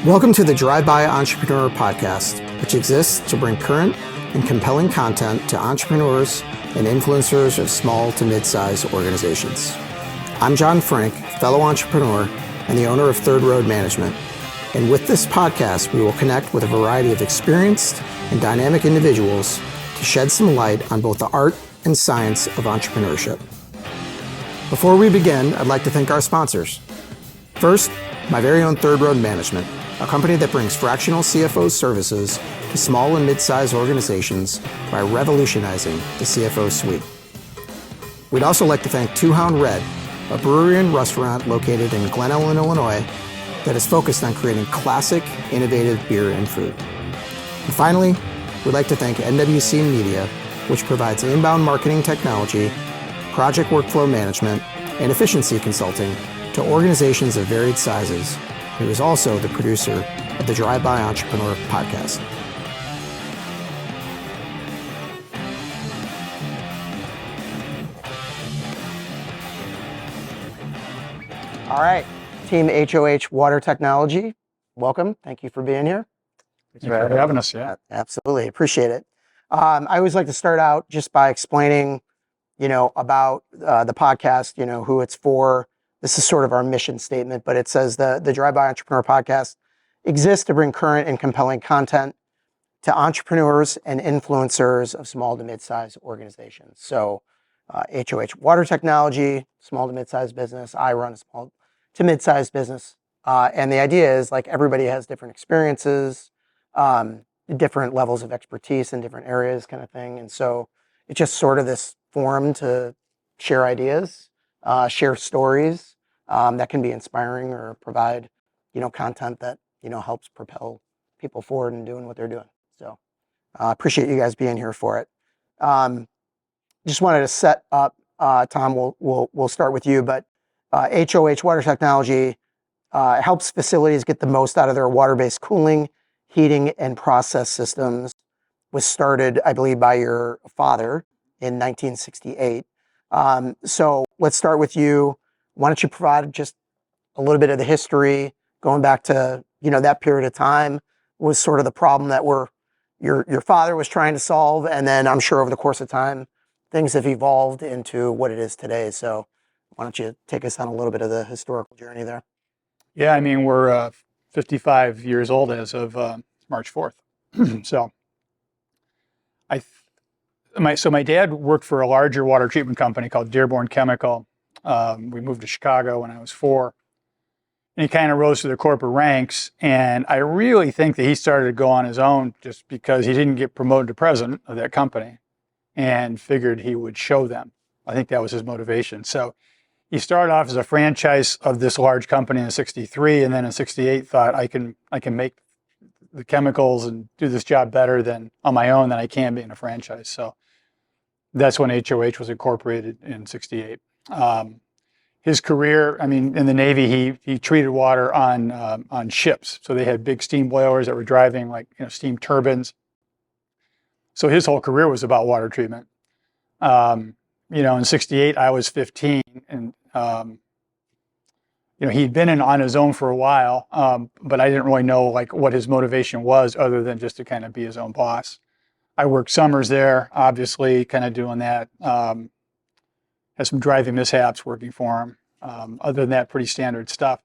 Welcome to the Drive-By Entrepreneur Podcast, which exists to bring current and compelling content to entrepreneurs and influencers of small to mid-sized organizations. I'm John Frank, fellow entrepreneur and the owner of Third Road Management. And with this podcast, we will connect with a variety of experienced and dynamic individuals to shed some light on both the art and science of entrepreneurship. Before we begin, I'd like to thank our sponsors. First, my very own Third Road Management, a company that brings fractional CFO services to small and mid-sized organizations by revolutionizing the CFO suite. We'd also like to thank Two Hound Red, a brewery and restaurant located in Glen Ellen, Illinois, that is focused on creating classic, innovative beer and food. And finally, we'd like to thank NWC Media, which provides inbound marketing technology, project workflow management, and efficiency consulting to organizations of varied sizes, who is also the producer of the Drive-By Entrepreneur Podcast. All right, Team HOH Water Technology, welcome. Thank you for being here. Thanks for having us, yeah. Absolutely, appreciate it. I always like to start out just by explaining, about the podcast, who it's for. This is sort of our mission statement, but it says the Drive-By Entrepreneur Podcast exists to bring current and compelling content to entrepreneurs and influencers of small to mid-sized organizations. So HOH Water Technology, small to mid-sized business. I run a small to mid-sized business. And the idea is like everybody has different experiences, different levels of expertise in different areas kind of thing. And so it's just sort of this forum to share ideas, share stories that can be inspiring or provide, content that, helps propel people forward and doing what they're doing. So I appreciate you guys being here for it. Just wanted to set up, Tom, we'll start with you, but HOH Water Technology helps facilities get the most out of their water-based cooling, heating, and process systems. Was started, I believe, by your father in 1968. So let's start with you. Why don't you provide just a little bit of the history going back to, that period of time was sort of the problem that your father was trying to solve. And then I'm sure over the course of time, things have evolved into what it is today. So why don't you take us on a little bit of the historical journey there? Yeah, I mean, we're 55 years old as of March 4th. So my dad worked for a larger water treatment company called Dearborn Chemical. We moved to Chicago when I was 4. And he kind of rose through the corporate ranks. And I really think that he started to go on his own just because he didn't get promoted to president of that company and figured he would show them. I think that was his motivation. So he started off as a franchise of this large company in 63, and then in 68 thought I can make the chemicals and do this job better than on my own than I can be in a franchise. So that's when HOH was incorporated in 68. His career, in the Navy, he treated water on ships. So they had big steam boilers that were driving steam turbines. So his whole career was about water treatment. In 68, I was 15, and he'd been on his own for a while, but I didn't really know what his motivation was other than just to kind of be his own boss. I worked summers there, obviously, kind of doing that. Had some driving mishaps working for him. Other than that, pretty standard stuff.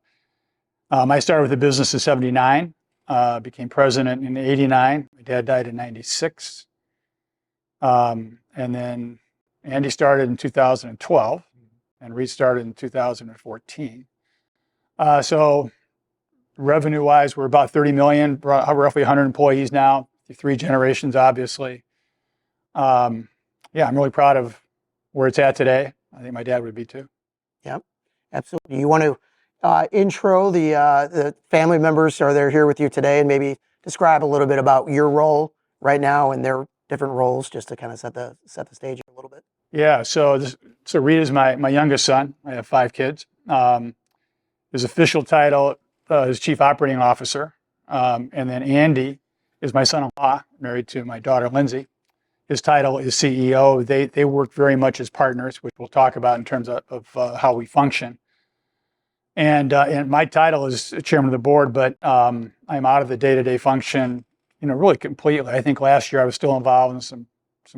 I started with the business in 79, became president in 89. My dad died in 96. And then Andy started in 2012, and Reid started in 2014. So revenue-wise, we're about 30 million, roughly 100 employees now, 3 generations, obviously. I'm really proud of where it's at today. I think my dad would be too. Yep, absolutely. You want to intro the family members are there here with you today, and maybe describe a little bit about your role right now and their different roles, just to kind of set the stage a little bit. Yeah. So Reid is my youngest son. I have 5 kids. His official title is Chief Operating Officer, and then Andy is my son-in-law, married to my daughter Lindsay. His title is CEO. They work very much as partners, which we'll talk about in terms of how we function. And my title is chairman of the board, but I'm out of the day-to-day function, really completely. I think last year I was still involved in some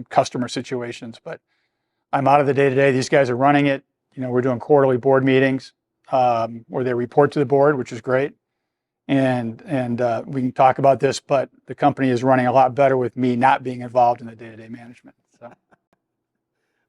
customer situations, but I'm out of the day-to-day. These guys are running it. We're doing quarterly board meetings where they report to the board, which is great. And we can talk about this, but the company is running a lot better with me not being involved in the day-to-day management. So.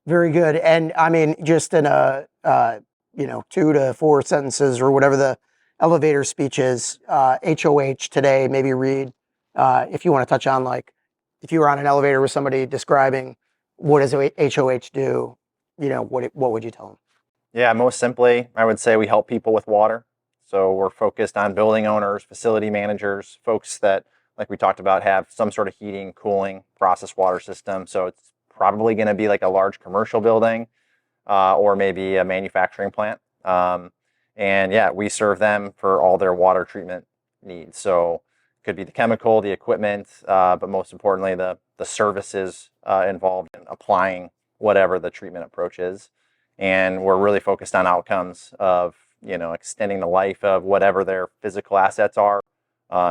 Very good. And I mean, just in a 2 to 4 sentences or whatever the elevator speech is, HOH today, maybe Reid, if you want to touch on, like, if you were on an elevator with somebody describing what does HOH do, what would you tell them? Yeah, most simply, I would say we help people with water. So we're focused on building owners, facility managers, folks that, like we talked about, have some sort of heating, cooling, process water system. So it's probably going to be like a large commercial building or maybe a manufacturing plant. And yeah, we serve them for all their water treatment needs. So it could be the chemical, the equipment, but most importantly, the services involved in applying whatever the treatment approach is. And we're really focused on outcomes of extending the life of whatever their physical assets are,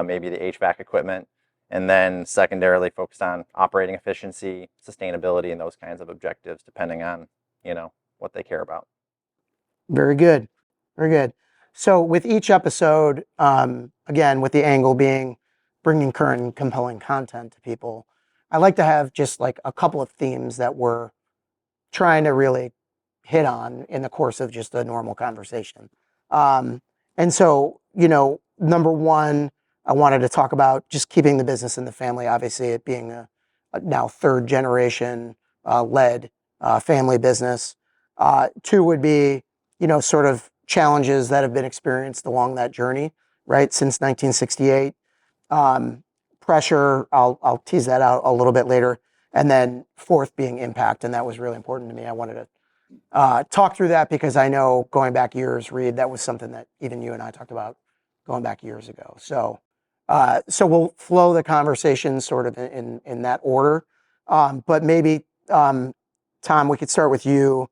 maybe the HVAC equipment, and then secondarily focused on operating efficiency, sustainability, and those kinds of objectives, depending on what they care about. Very good, very good. So with each episode, again, with the angle being bringing current and compelling content to people, I like to have just like a couple of themes that we're trying to really hit on in the course of just a normal conversation. And so, number one, I wanted to talk about just keeping the business in the family, obviously it being a now third generation led family business. Two would be, sort of challenges that have been experienced along that journey, right, since 1968. Pressure, I'll tease that out a little bit later. And then fourth being impact, and that was really important to me. I wanted to talk through that because I know going back years, Reid, that was something that even you and I talked about going back years ago. So we'll flow the conversation sort of in that order. But maybe, Tom, we could start with you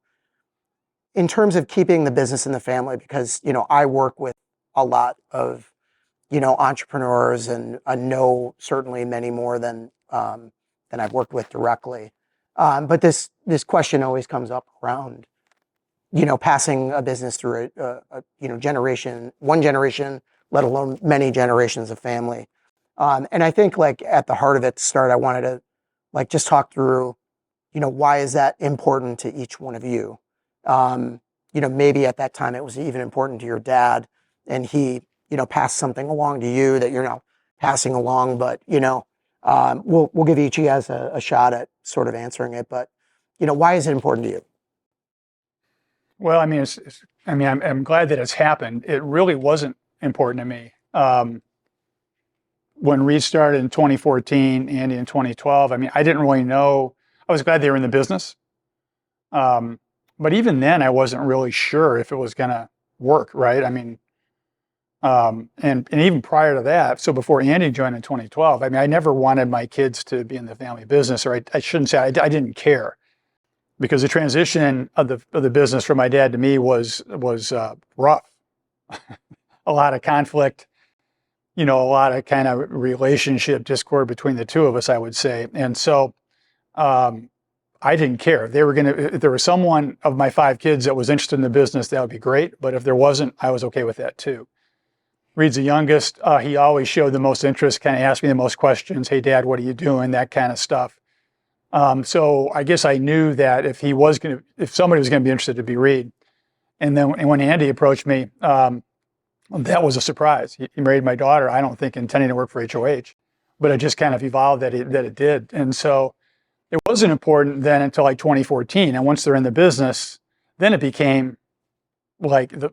in terms of keeping the business in the family, because, I work with a lot of, entrepreneurs, and I know certainly many more than I've worked with directly. But this question always comes up around, passing a business through one generation, let alone many generations of family. And I think like at the heart of it to start, I wanted to like just talk through, why is that important to each one of you? Maybe at that time it was even important to your dad and he, passed something along to you that you're now passing along, but, we'll give each of you guys a shot at sort of answering it, but, why is it important to you? Well, I mean, I'm glad that it's happened. It really wasn't important to me. When Reid started in 2014, Andy in 2012, I mean, I didn't really know. I was glad they were in the business. But even then, I wasn't really sure if it was going to work, right? I mean, and even prior to that, so before Andy joined in 2012, I mean, I never wanted my kids to be in the family business, or I shouldn't say I didn't care, because the transition of the business from my dad to me was rough, a lot of conflict, a lot of kind of relationship discord between the two of us, I would say, and so I didn't care if if there was someone of my 5 kids that was interested in the business, that would be great, but if there wasn't, I was okay with that too. Reid's the youngest. He always showed the most interest, kind of asked me the most questions. Hey, Dad, what are you doing? That kind of stuff. So I guess I knew that if somebody was going to be interested, it'd be Reid. And then when Andy approached me, that was a surprise. He married my daughter, I don't think intending to work for HOH, but it just kind of evolved that it did. And so it wasn't important then until like 2014. And once they're in the business, then it became like the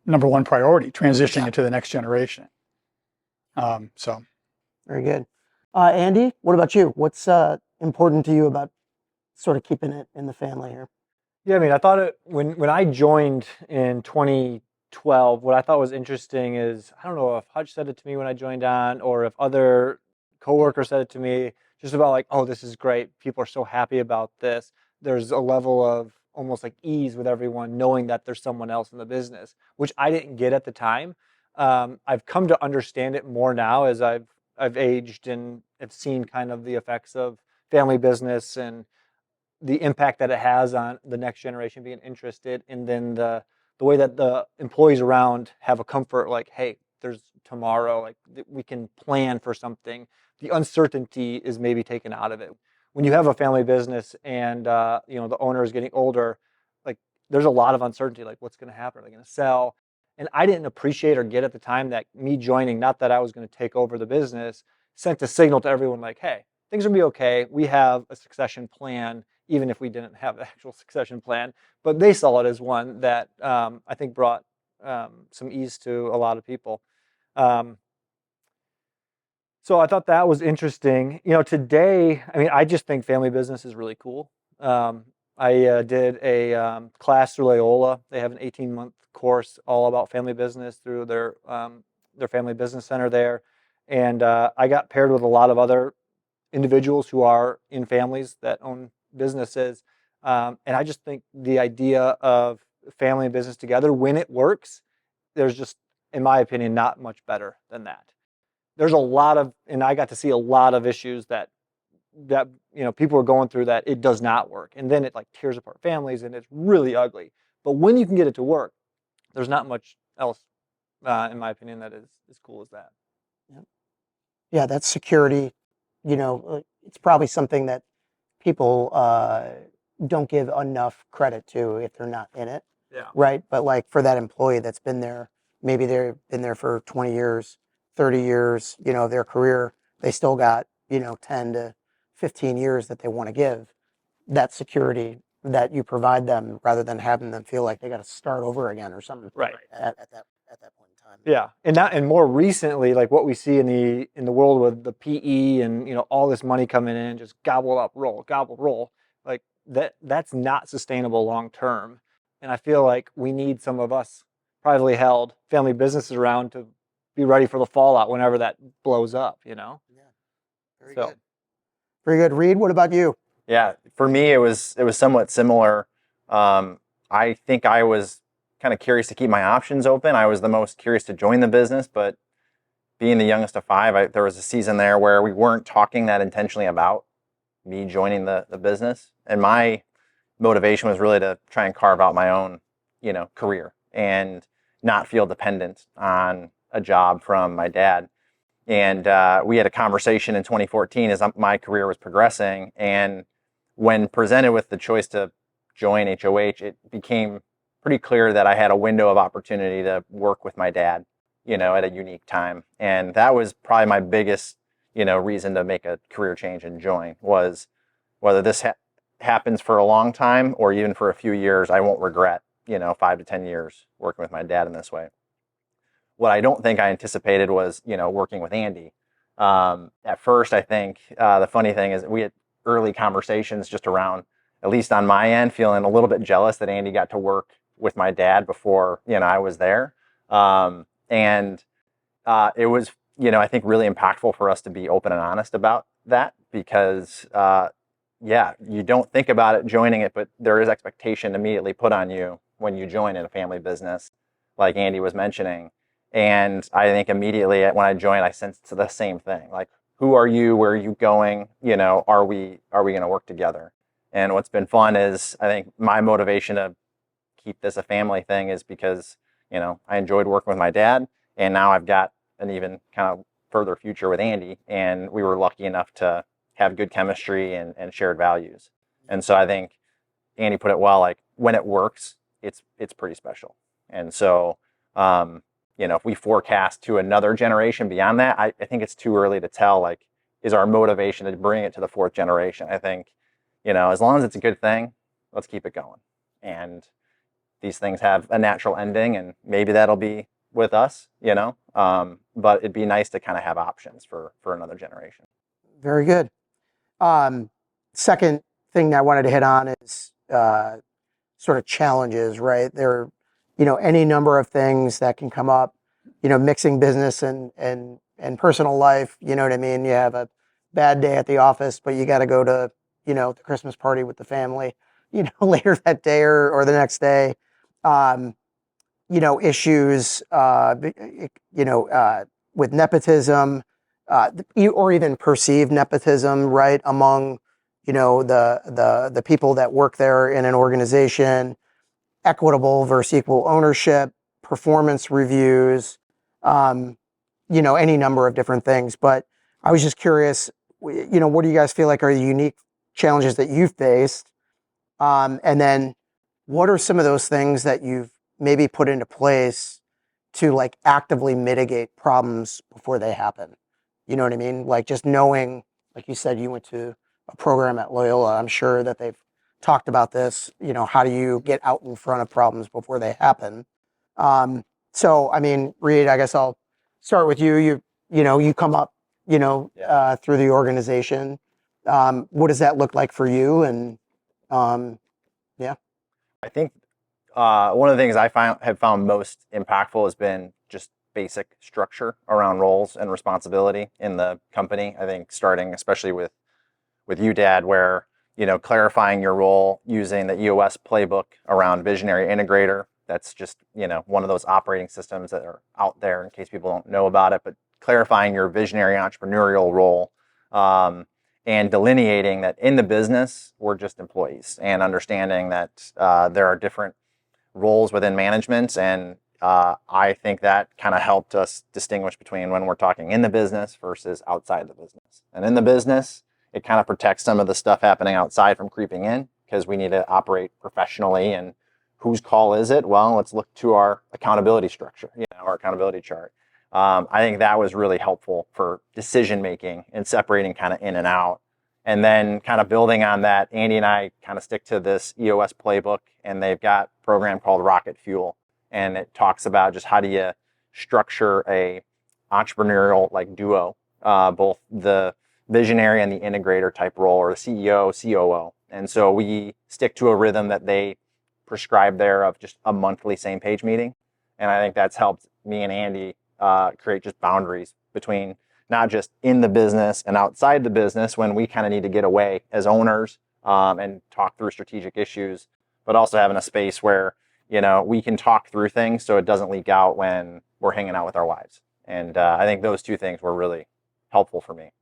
number one priority, transitioning it to the next generation. So. Very good. Andy, what about you? What's important to you about sort of keeping it in the family here? Yeah, I mean, I thought when I joined in 2012, what I thought was interesting is, I don't know if Hutch said it to me when I joined on, or if other coworkers said it to me, just about like, oh, this is great. People are so happy about this. There's a level of almost like ease with everyone, knowing that there's someone else in the business, which I didn't get at the time. I've come to understand it more now as I've aged and have seen kind of the effects of family business and the impact that it has on the next generation being interested, and then the way that the employees around have a comfort, like, hey, there's tomorrow, like we can plan for something. The uncertainty is maybe taken out of it. When you have a family business and the owner is getting older, like there's a lot of uncertainty, like what's going to happen? Are they going to sell? And I didn't appreciate or get at the time that me joining, not that I was going to take over the business, sent a signal to everyone like, hey, things are going to be okay. We have a succession plan, even if we didn't have the actual succession plan. But they saw it as one that I think brought some ease to a lot of people. So I thought that was interesting. Today, I mean, I just think family business is really cool. I did a class through Loyola. They have an 18-month course all about family business through their family business center there. And I got paired with a lot of other individuals who are in families that own businesses. And I just think the idea of family and business together, when it works, there's just, in my opinion, not much better than that. There's a lot of, and I got to see a lot of issues that people are going through that it does not work. And then it like tears apart families and it's really ugly. But when you can get it to work, there's not much else, in my opinion, that is as cool as that. Yeah, that's security. It's probably something that people don't give enough credit to if they're not in it. Yeah. Right. But like for that employee that's been there, maybe they've been there for 20 years, 30 years, of their career, they still got, 10 to 15 years that they want to give. That security that you provide them rather than having them feel like they got to start over again or something. Right. At that point in time. Yeah. And more recently, like what we see in the world with the PE and all this money coming in, just gobble up, roll, gobble, roll, like that's not sustainable long term. And I feel like we need some of us privately held family businesses around to be ready for the fallout whenever that blows up, Yeah. Very So. good. Very good. Reid, what about you? Yeah, for me, it was somewhat similar. I think I was kind of curious to keep my options open. I was the most curious to join the business, but being the youngest of five, there was a season there where we weren't talking that intentionally about me joining the business. And my motivation was really to try and carve out my own, career and not feel dependent on a job from my dad. And we had a conversation in 2014 as my career was progressing. And when presented with the choice to join HOH, it became pretty clear that I had a window of opportunity to work with my dad, at a unique time. And that was probably my biggest, reason to make a career change and join, was whether this happens for a long time or even for a few years, I won't regret, 5 to 10 years working with my dad in this way. What I don't think I anticipated was, working with Andy. At first, I think the funny thing is we had early conversations just around, at least on my end, feeling a little bit jealous that Andy got to work with my dad before, I was there. And it was, I think really impactful for us to be open and honest about that because, you don't think about it joining it, but there is expectation immediately put on you when you join in a family business, like Andy was mentioning. And I think immediately when I joined, I sensed the same thing. Like, who are you? Where are you going? Are we going to work together? And what's been fun is I think my motivation to keep this a family thing is because, I enjoyed working with my dad, and now I've got an even kind of further future with Andy, and we were lucky enough to have good chemistry and shared values. And so I think Andy put it well, like when it works, it's pretty special. And so, if we forecast to another generation beyond that, I think it's too early to tell, like, is our motivation to bring it to the fourth generation. I think, as long as it's a good thing, let's keep it going. And these things have a natural ending, and maybe that'll be with us, but it'd be nice to kind of have options for another generation. Very good. Second thing that I wanted to hit on is sort of challenges, right? There are, any number of things that can come up, mixing business and personal life. You know what I mean? You have a bad day at the office, but you got to go to, the Christmas party with the family. later that day or the next day, issues, with nepotism, or even perceived nepotism, right, among, the people that work there in an organization, equitable versus equal ownership, performance reviews, any number of different things. But I was just curious, what do you guys feel like are the unique challenges that you've faced? And then what are some of those things that you've maybe put into place to like actively mitigate problems before they happen? You know what I mean? Like just knowing, like you said, you went to a program at Loyola. I'm sure that they've talked about this. How do you get out in front of problems before they happen? So, I mean, Reid, I guess I'll start with you. You come up, through the organization. What does that look like for you? And yeah. I think one of the things I have found most impactful has been just basic structure around roles and responsibility in the company. I think starting especially with you, Dad, where clarifying your role using the EOS playbook around visionary integrator. That's just one of those operating systems that are out there in case people don't know about it. But clarifying your visionary entrepreneurial role. And delineating that in the business, we're just employees, and understanding that there are different roles within management. And I think that kind of helped us distinguish between when we're talking in the business versus outside the business. And in the business, it kind of protects some of the stuff happening outside from creeping in, because we need to operate professionally. And whose call is it? Well, let's look to our accountability structure, our accountability chart. I think that was really helpful for decision making and separating kind of in and out. And then kind of building on that, Andy and I kind of stick to this EOS playbook, and they've got a program called Rocket Fuel. And it talks about just how do you structure a entrepreneurial like duo, both the visionary and the integrator type role, or the CEO, COO. And so we stick to a rhythm that they prescribe there of just a monthly same page meeting. And I think that's helped me and Andy create just boundaries between not just in the business and outside the business when we kind of need to get away as owners and talk through strategic issues, but also having a space where, we can talk through things so it doesn't leak out when we're hanging out with our wives. And I think those two things were really helpful for me.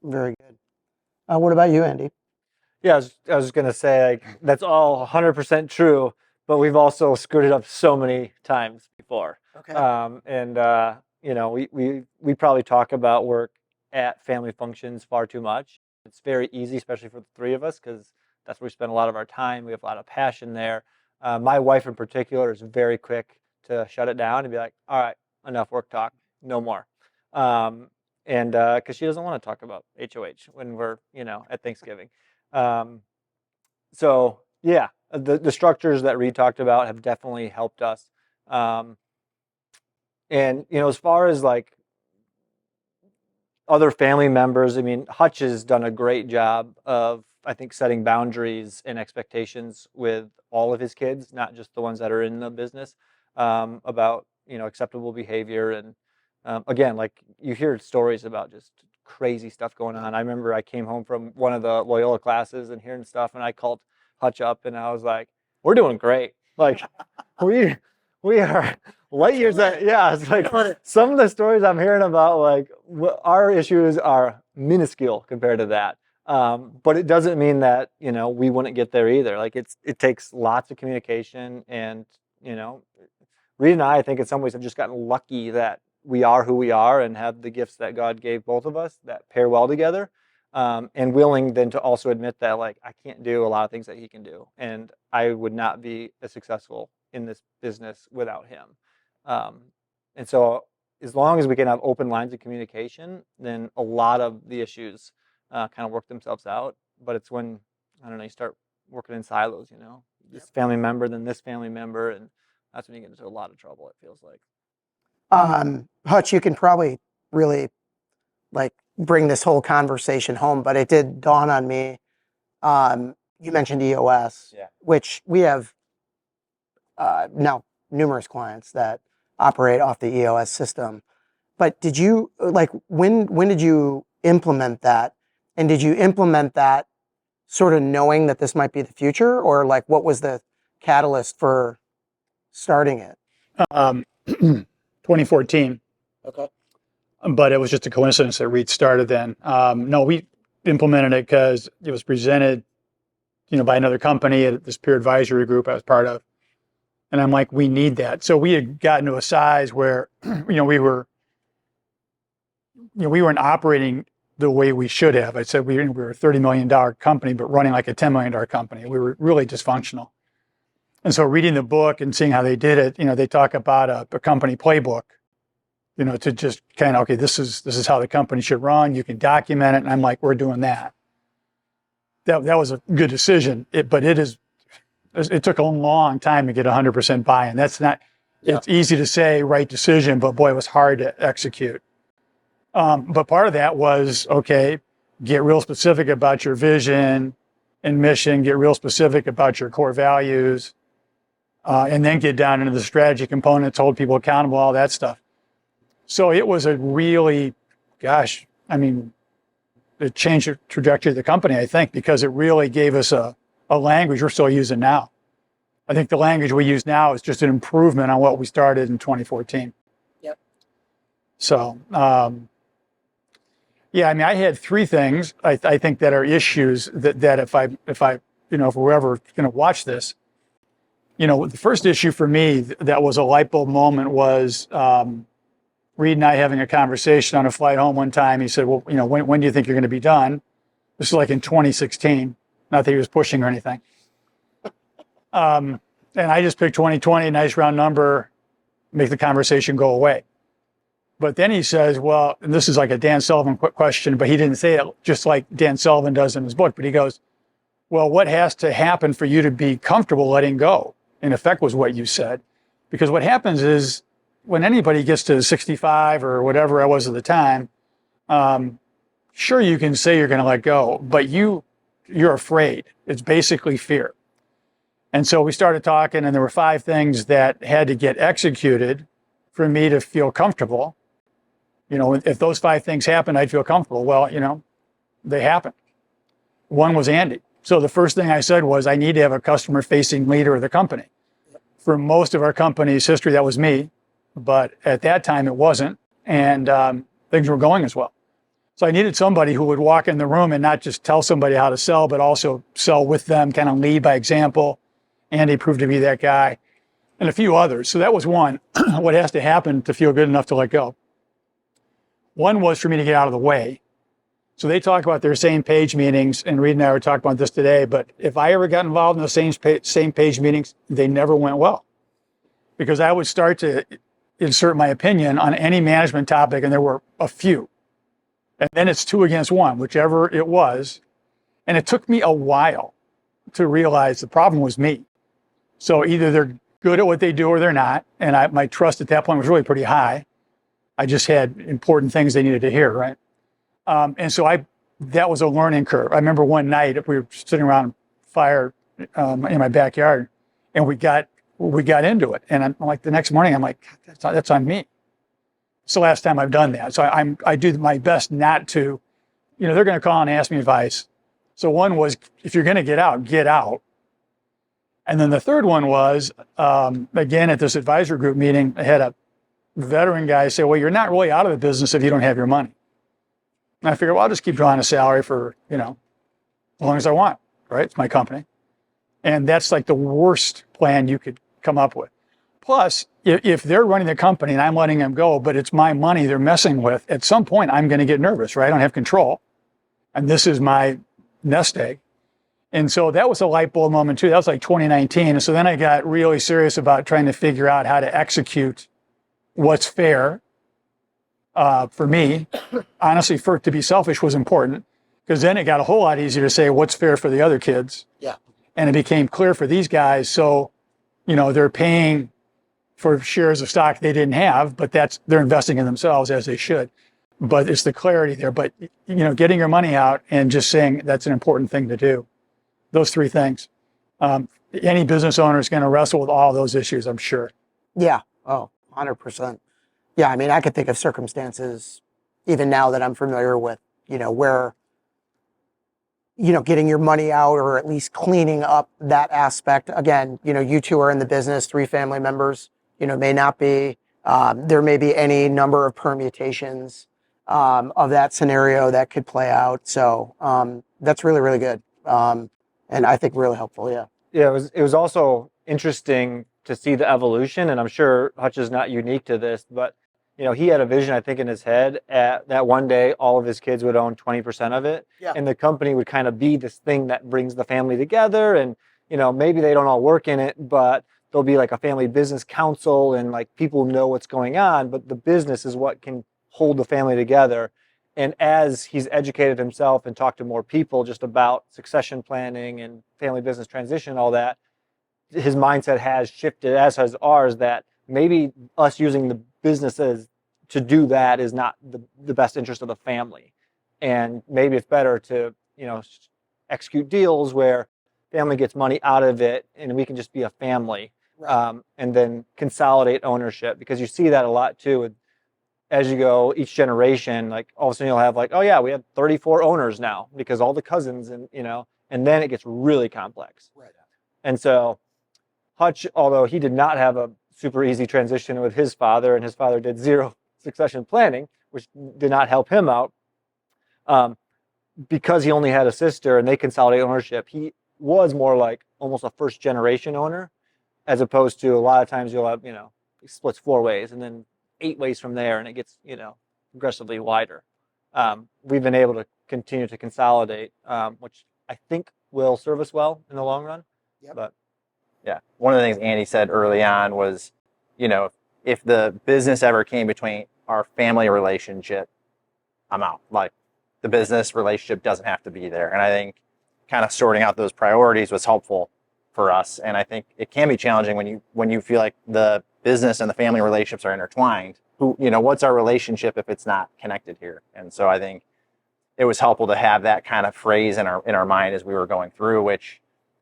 Very good. What about you, Andy? Yeah, I was going to say, like, that's all 100% true, but we've also screwed it up so many times before. Okay. We probably talk about work at family functions far too much. It's very easy, especially for the three of us, because that's where we spend a lot of our time. We have a lot of passion there. My wife in particular is very quick to shut it down and be like, all right, enough work talk, no more. Because she doesn't want to talk about HOH when we're, at Thanksgiving. So yeah, the structures that Reid talked about have definitely helped us. And, as far as like other family members, I mean, Hutch has done a great job of, I think, setting boundaries and expectations with all of his kids, not just the ones that are in the business, about, acceptable behavior. And again, like you hear stories about just crazy stuff going on. I remember I came home from one of the Loyola classes and hearing stuff, and I called Hutch up and I was like, we're doing great. Like we are light years. It's like some of the stories I'm hearing about, like our issues are minuscule compared to that. But it doesn't mean that, we wouldn't get there either. Like it takes lots of communication, and, Reid and I think in some ways have just gotten lucky that we are who we are and have the gifts that God gave both of us that pair well together, and willing then to also admit that, like, I can't do a lot of things that he can do, and I would not be as successful in this business without him. And so as long as we can have open lines of communication, then a lot of the issues kind of work themselves out. But it's when, I don't know, you start working in silos, this family member, then this family member, and that's when you get into a lot of trouble, it feels like. Hutch, you can probably really like bring this whole conversation home, but it did dawn on me. You mentioned EOS, which we have now numerous clients that operate off the EOS system. But did you when did you implement that? And did you implement that sort of knowing that this might be the future, or like what was the catalyst for starting it? 2014, Okay. but it was just a coincidence that Reid started then. No, we implemented it because it was presented, by another company at this peer advisory group I was part of. And I'm like, we need that. So we had gotten to a size where, we weren't operating the way we should have. I said we were a $30 million company, but running like a $10 million company. We were really dysfunctional. And so reading the book and seeing how they did it, they talk about a company playbook, to just kind of, okay, this is how the company should run. You can document it. And I'm like, we're doing that. That was a good decision. It took a long time to get 100% buy-in. That's not, It's easy to say right decision, but boy, it was hard to execute. But part of that was, okay, get real specific about your vision and mission, get real specific about your core values, and then get down into the strategy components, hold people accountable, all that stuff. So it was a really, it changed the trajectory of the company, I think, because it really gave us a language we're still using now. I think the language we use now is just an improvement on what we started in 2014. Yep. So, I had three things I think that are issues that if we're ever going to watch this, the first issue for me that was a light bulb moment was Reid and I having a conversation on a flight home one time. He said, well, when do you think you're going to be done? This is like in 2016. Not that he was pushing or anything. And I just picked 2020, nice round number, make the conversation go away. But then he says, well, and this is like a Dan Sullivan question, but he didn't say it just like Dan Sullivan does in his book, but he goes, well, what has to happen for you to be comfortable letting go? In effect was what you said. Because what happens is when anybody gets to 65 or whatever I was at the time, sure, you can say you're going to let go, but you're afraid. It's basically fear. And so we started talking, and there were 5 things that had to get executed for me to feel comfortable. If those 5 things happened, I'd feel comfortable. Well, they happened. One was Andy. So the first thing I said was, I need to have a customer-facing leader of the company. For most of our company's history, that was me. But at that time, it wasn't. And things were going as well. So I needed somebody who would walk in the room and not just tell somebody how to sell, but also sell with them, kind of lead by example. Andy proved to be that guy, and a few others. So that was one, what has to happen to feel good enough to let go. One was for me to get out of the way. So they talk about their same page meetings, and Reid and I were talking about this today, but if I ever got involved in those same page meetings, they never went well. Because I would start to insert my opinion on any management topic, and there were a few. And then it's 2 against 1, whichever it was. And it took me a while to realize the problem was me. So either they're good at what they do or they're not. And my trust at that point was really pretty high. I just had important things they needed to hear, right? And so that was a learning curve. I remember one night we were sitting around a fire in my backyard, and we got into it. And I'm like, the next morning, I'm like, that's on me. It's the last time I've done that. So I do my best not to, they're going to call and ask me advice. So one was, if you're going to get out, get out. And then the third one was, again, at this advisory group meeting, I had a veteran guy say, well, you're not really out of the business if you don't have your money. And I figured, well, I'll just keep drawing a salary for, as long as I want, right? It's my company. And that's like the worst plan you could come up with. Plus, if they're running the company and I'm letting them go, but it's my money they're messing with, at some point I'm going to get nervous, right? I don't have control. And this is my nest egg. And so that was a light bulb moment too. That was like 2019. And so then I got really serious about trying to figure out how to execute what's fair for me. Honestly, to be selfish was important, because then it got a whole lot easier to say what's fair for the other kids. Yeah. And it became clear for these guys. So, they're paying for shares of stock they didn't have, but they're investing in themselves as they should. But it's the clarity there. But, getting your money out and just saying that's an important thing to do. Those 3 things. Any business owner is going to wrestle with all those issues, I'm sure. Yeah. Oh, 100%. Yeah. I mean, I could think of circumstances, even now that I'm familiar with, where getting your money out or at least cleaning up that aspect. Again, you two are in the business, 3 family members, may not be. There may be any number of permutations of that scenario that could play out. So that's really, really good. And I think really helpful. Yeah. Yeah, it was also interesting to see the evolution, and I'm sure Hutch is not unique to this, but he had a vision, I think, in his head that one day all of his kids would own 20% of it, and the company would kind of be this thing that brings the family together, and maybe they don't all work in it, but there'll be like a family business council, and like people know what's going on, but the business is what can hold the family together. And as he's educated himself and talked to more people just about succession planning and family business transition, all that, his mindset has shifted, as has ours, that maybe us using the businesses to do that is not the best interest of the family. And maybe it's better to, execute deals where family gets money out of it and we can just be a family, and then consolidate ownership, because you see that a lot too. As you go each generation, like all of a sudden you'll have like, oh yeah, we have 34 owners now because all the cousins, and and then it gets really complex. Right. And so Hutch, although he did not have a super easy transition with his father, and his father did 0 succession planning, which did not help him out, because he only had a sister and they consolidate ownership, he was more like almost a first generation owner, as opposed to a lot of times you'll have, it splits 4 ways and then 8 ways from there, and it gets, progressively wider. We've been able to continue to consolidate, which I think will serve us well in the long run. Yep. But yeah, one of the things Andy said early on was, if the business ever came between our family relationship, I'm out. Like, the business relationship doesn't have to be there. And I think kind of sorting out those priorities was helpful for us. And I think it can be challenging when you feel like the business and the family relationships are intertwined. What's our relationship if it's not connected here? And so I think it was helpful to have that kind of phrase in our mind as we were going through, which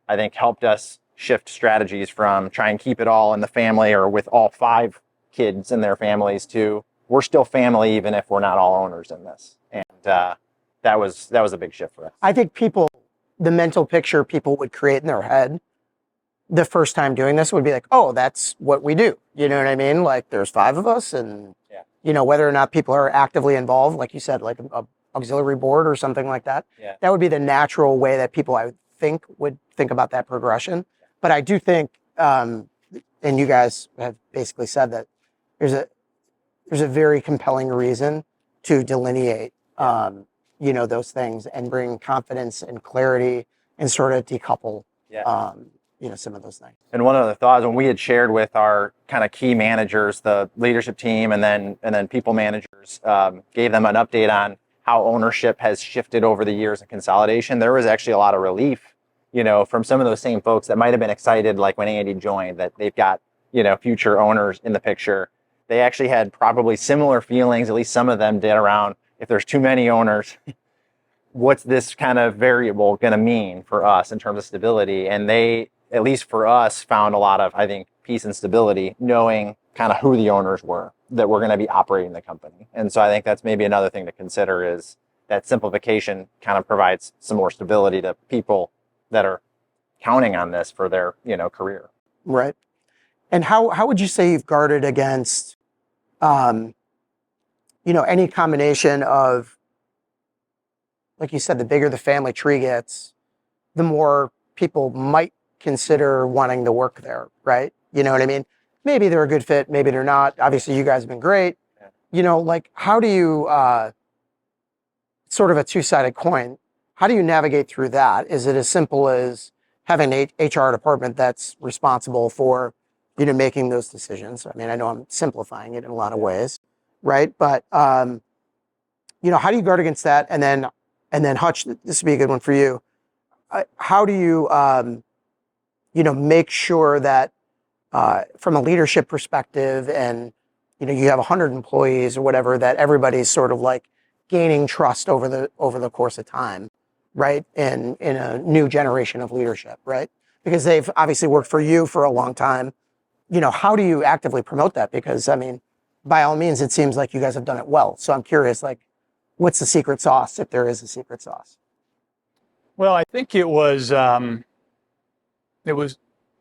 I think helped us shift strategies from try and keep it all in the family or with all 5 kids and their families to we're still family even if we're not all owners in this. And that was a big shift for us. I think the mental picture people would create in their head the first time doing this would be like, oh, that's what we do. You know what I mean? Like, there's 5 of us, and whether or not people are actively involved, like you said, like a auxiliary board or something like that. Yeah. That would be the natural way that people, I would think about that progression. But I do think, and you guys have basically said that there's a very compelling reason to delineate, those things and bring confidence and clarity and sort of decouple, some of those things. And one of the thoughts when we had shared with our kind of key managers, the leadership team, and then people managers, gave them an update on how ownership has shifted over the years in consolidation, there was actually a lot of relief, from some of those same folks that might have been excited, like when Andy joined, that they've got, future owners in the picture. They actually had probably similar feelings, at least some of them did, around if there's too many owners, what's this kind of variable going to mean for us in terms of stability? And they, at least for us, found a lot of, I think, peace and stability knowing kind of who the owners were that were going to be operating the company. And so I think that's maybe another thing to consider, is that simplification kind of provides some more stability to people that are counting on this for their, career. Right. And how would you say you've guarded against, any combination of, like you said, the bigger the family tree gets, the more people might consider wanting to work there, right? You know what I mean? Maybe they're a good fit, maybe they're not. Obviously, you guys have been great. Yeah. How do you, sort of a two-sided coin, how do you navigate through that? Is it as simple as having an HR department that's responsible for, making those decisions? I mean, I know I'm simplifying it in a lot of ways, right? But, how do you guard against that? And then Hutch, this would be a good one for you. How do you, make sure that from a leadership perspective, and you have 100 employees or whatever, that everybody's sort of like gaining trust over the course of time, right? In a new generation of leadership, right? Because they've obviously worked for you for a long time. How do you actively promote that? Because I mean, by all means, it seems like you guys have done it well. So I'm curious, like, what's the secret sauce, if there is a secret sauce? Well, I think it was, and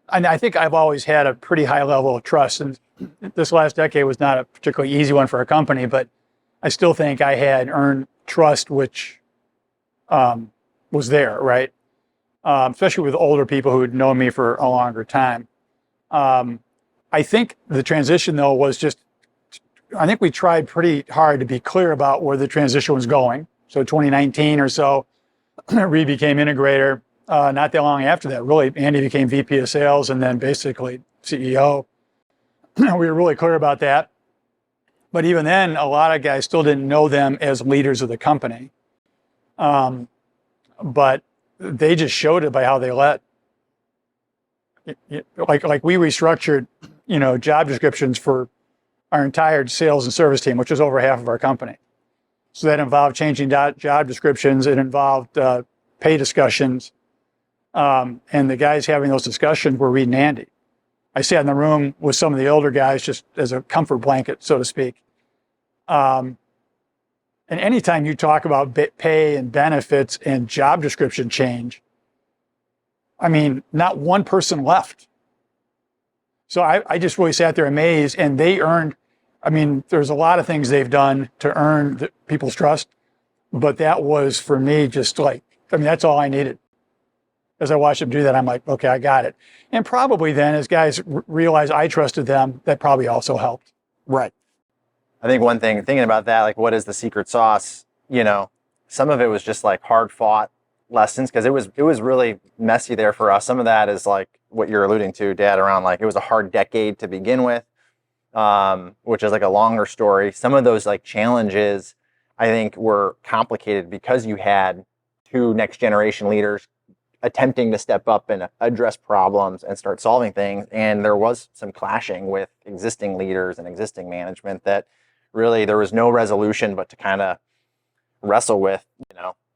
I think I've always had a pretty high level of trust. And this last decade was not a particularly easy one for a company, but I still think I had earned trust, which was there, right? Especially with older people who had known me for a longer time. I think the transition, though, was just, I think we tried pretty hard to be clear about where the transition was going. So 2019 or so, Reid became integrator. Not that long after that, really, Andy became VP of sales and then basically CEO. We were really clear about that. But even then, a lot of guys still didn't know them as leaders of the company. But they just showed it by how they led. Like we restructured, job descriptions for our entire sales and service team, which was over half of our company. So that involved changing job descriptions. It involved pay discussions. And the guys having those discussions were Reid and Andy. I sat in the room with some of the older guys just as a comfort blanket, so to speak. And anytime you talk about pay and benefits and job description change, I mean, not one person left. So I just really sat there amazed, and they earned, there's a lot of things they've done to earn people's trust, but that was for me just that's all I needed. As I watched them do that, I'm like, okay, I got it. And probably then, as guys realized I trusted them, that probably also helped. Right. I think one thing, thinking about that, like what is the secret sauce? Some of it was just like hard fought lessons, because it was really messy there for us. Some of that is like what you're alluding to, Dad, around like it was a hard decade to begin with, which is like a longer story. Some of those like challenges, I think, were complicated because you had two next generation leaders attempting to step up and address problems and start solving things. And there was some clashing with existing leaders and existing management that really there was no resolution but to kind of wrestle with,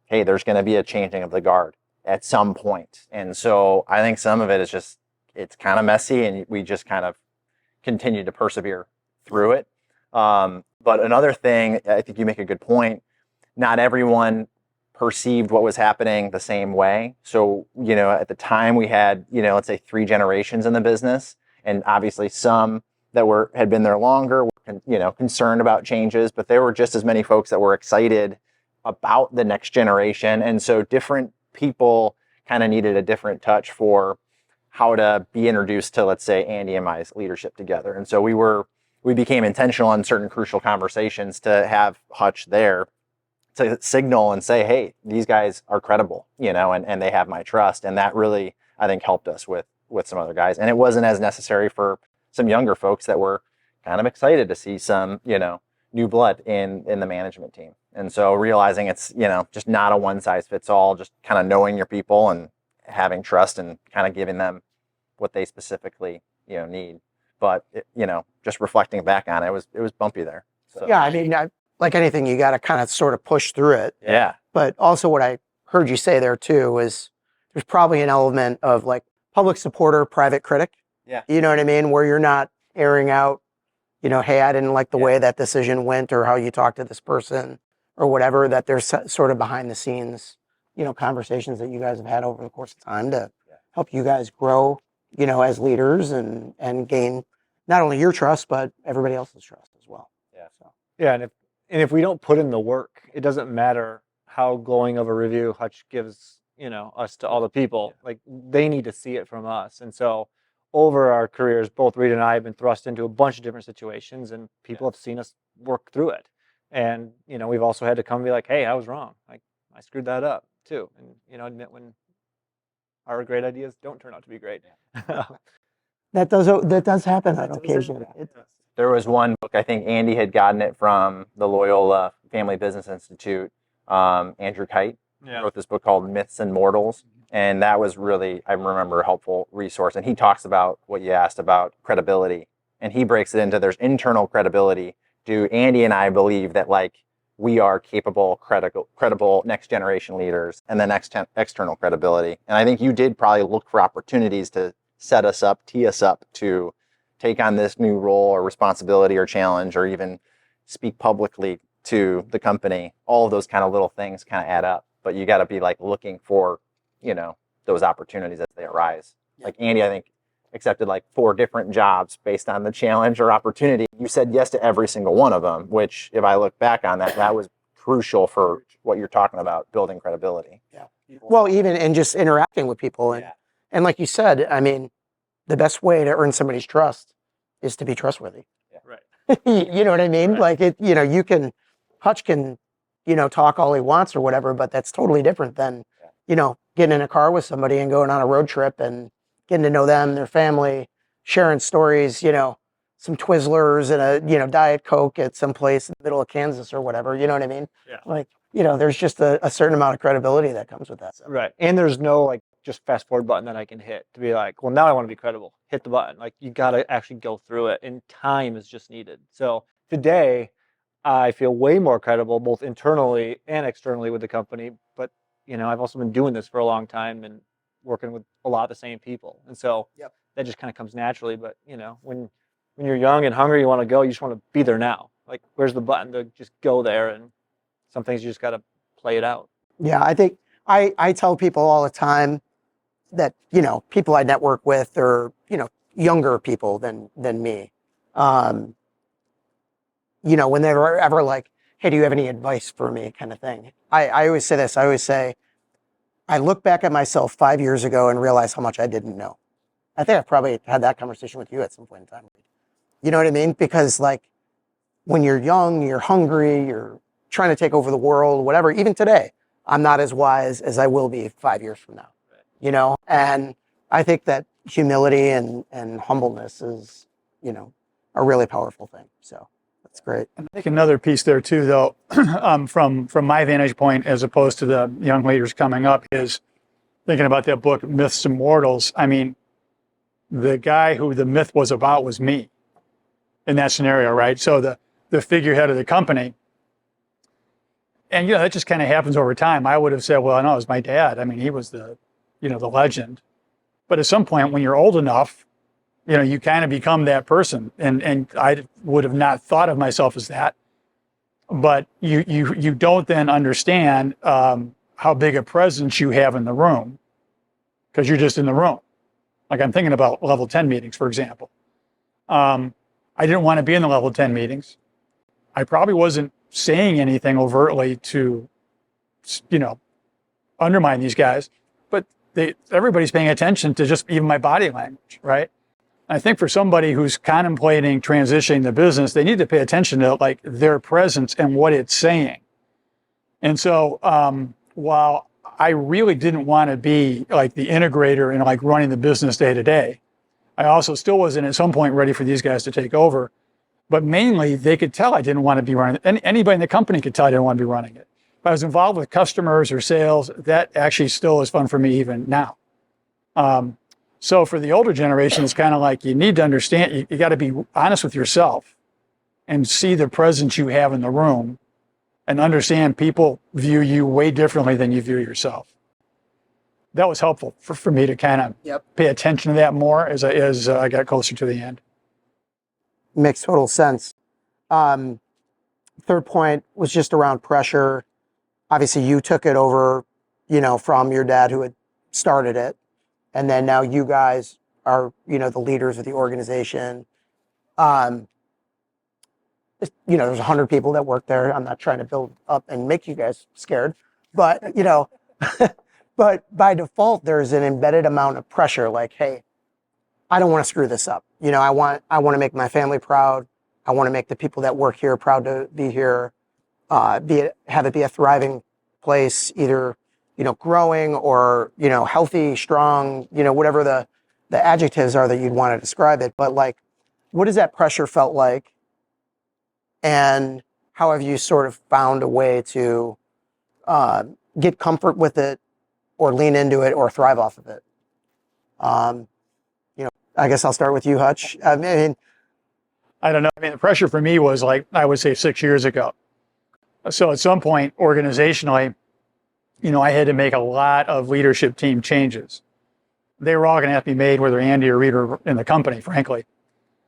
hey, there's going to be a changing of the guard at some point. And so I think some of it is just, it's kind of messy, and we just kind of continue to persevere through it. But another thing, I think you make a good point, not everyone perceived what was happening the same way. So, at the time we had, let's say 3 generations in the business, and obviously some that had been there longer were, concerned about changes, but there were just as many folks that were excited about the next generation. And so different people kind of needed a different touch for how to be introduced to, let's say, Andy and my leadership together. And so we became intentional on certain crucial conversations to have Hutch there to signal and say, hey, these guys are credible, and they have my trust. And that really, I think, helped us with some other guys. And it wasn't as necessary for some younger folks that were kind of excited to see some, new blood in the management team. And so realizing it's, just not a one size fits all, just kind of knowing your people and having trust and kind of giving them what they specifically, need. But, just reflecting back on it, it was bumpy there. So. Yeah, like anything, you got to kind of sort of push through it. Yeah. But also what I heard you say there too is there's probably an element of like public supporter, private critic. Yeah. You know what I mean? Where you're not airing out, hey, I didn't like the way that decision went or how you talked to this person or whatever, that there's sort of behind the scenes, conversations that you guys have had over the course of time to help you guys grow, as leaders and gain not only your trust, but everybody else's trust as well. Yeah. So. Yeah, and if we don't put in the work, it doesn't matter how glowing of a review Hutch gives, us to all the people. Like, they need to see it from us. And so over our careers, both Reid and I have been thrust into a bunch of different situations, and people have seen us work through it. And, we've also had to come and be like, hey, I was wrong. Like, I screwed that up too. And, admit when our great ideas don't turn out to be great. That does happen on occasion. There was one book, I think Andy had gotten it from the Loyola Family Business Institute. Andrew Kite wrote this book called Myths and Mortals. And that was really, I remember, a helpful resource. And he talks about what you asked about credibility. And he breaks it into there's internal credibility. Do Andy and I believe that we are capable, credible next generation leaders, and then external credibility. And I think you did probably look for opportunities to set us up, tee us up to take on this new role or responsibility or challenge, or even speak publicly to the company. All of those kind of little things kind of add up, but you got to be looking for those opportunities as they arise. Like Andy, I think, accepted like 4 different jobs based on the challenge or opportunity. You said yes to every single one of them, which if I look back on that, that was crucial for what you're talking about, building credibility. Yeah. Well, even in just interacting with people. And like you said, I mean, the best way to earn somebody's trust is to be trustworthy. Yeah. Right. You know what I mean? Like Hutch can, talk all he wants or whatever, but that's totally different than, getting in a car with somebody and going on a road trip and getting to know them, their family, sharing stories, some Twizzlers and a, Diet Coke at some place in the middle of Kansas or whatever. You know what I mean? Yeah. Like, there's just a certain amount of credibility that comes with that. So. Right. And there's no like just fast forward button that I can hit to be like, well, now I want to be credible. Hit the button. Like you got to actually go through it, and time is just needed. So today, I feel way more credible both internally and externally with the company. But I've also been doing this for a long time and working with a lot of the same people, and so that just kind of comes naturally. But when you're young and hungry, you want to go. You just want to be there now. Like, where's the button to just go there? And some things you just got to play it out. Yeah, I think I tell people all the time that, people I network with are, younger people than me. When they're ever like, hey, do you have any advice for me kind of thing? I always say this. I always say, I look back at myself 5 years ago and realize how much I didn't know. I think I've probably had that conversation with you at some point in time. You know what I mean? Because like when you're young, you're hungry, you're trying to take over the world, whatever. Even today, I'm not as wise as I will be 5 years from now. And I think that humility and humbleness is, a really powerful thing. So that's great. I think another piece there too, though, from my vantage point, as opposed to the young leaders coming up, is thinking about that book, Myths and Mortals. I mean, the guy who the myth was about was me in that scenario, right? So the figurehead of the company. And, that just kind of happens over time. I would have said, well, no, it was my dad. I mean, he was the legend. But at some point when you're old enough, you kind of become that person. And I would have not thought of myself as that. But you don't then understand how big a presence you have in the room, because you're just in the room. Like I'm thinking about level 10 meetings, for example. I didn't want to be in the level 10 meetings. I probably wasn't saying anything overtly to, undermine these guys, but everybody's paying attention to just even my body language, right? I think for somebody who's contemplating transitioning the business, they need to pay attention to like their presence and what it's saying. And so while I really didn't want to be like the integrator and like running the business day to day, I also still wasn't at some point ready for these guys to take over. But mainly, they could tell I didn't want to be running it. Anybody in the company could tell I didn't want to be running it. If I was involved with customers or sales, that actually still is fun for me even now. So for the older generation, it's kind of like you need to understand, you got to be honest with yourself and see the presence you have in the room and understand people view you way differently than you view yourself. That was helpful for me to kind of pay attention to that more as I got closer to the end. Makes total sense. Third point was just around pressure. Obviously, you took it over, from your dad who had started it. And then now you guys are, the leaders of the organization. There's 100 people that work there. I'm not trying to build up and make you guys scared. But, but by default, there's an embedded amount of pressure. Like, hey, I don't want to screw this up. I want to make my family proud. I want to make the people that work here proud to be here. Have it be a thriving place, either growing or healthy, strong. Whatever the adjectives are that you'd want to describe it. But like, what has that pressure felt like, and how have you sort of found a way to get comfort with it, or lean into it, or thrive off of it? I guess I'll start with you, Hutch. I mean, I don't know. I mean, the pressure for me was like, I would say 6 years ago. So at some point, organizationally, I had to make a lot of leadership team changes. They were all going to have to be made, whether Andy or Reid were in the company, frankly.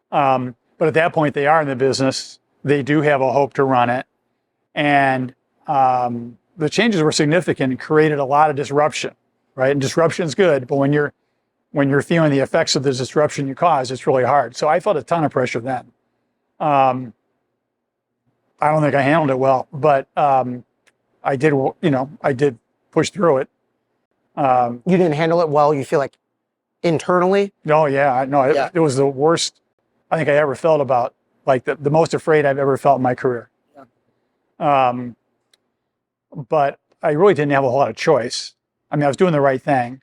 But at that point, they are in the business. They do have a hope to run it. And the changes were significant and created a lot of disruption, right? And disruption is good, but when you're feeling the effects of the disruption you cause, it's really hard. So I felt a ton of pressure then. I don't think I handled it well, but I did, I did push through it. You didn't handle it well, you feel like internally? No, yeah, no, it was the worst I think I ever felt about, like the most afraid I've ever felt in my career. Yeah. But I really didn't have a whole lot of choice. I mean, I was doing the right thing,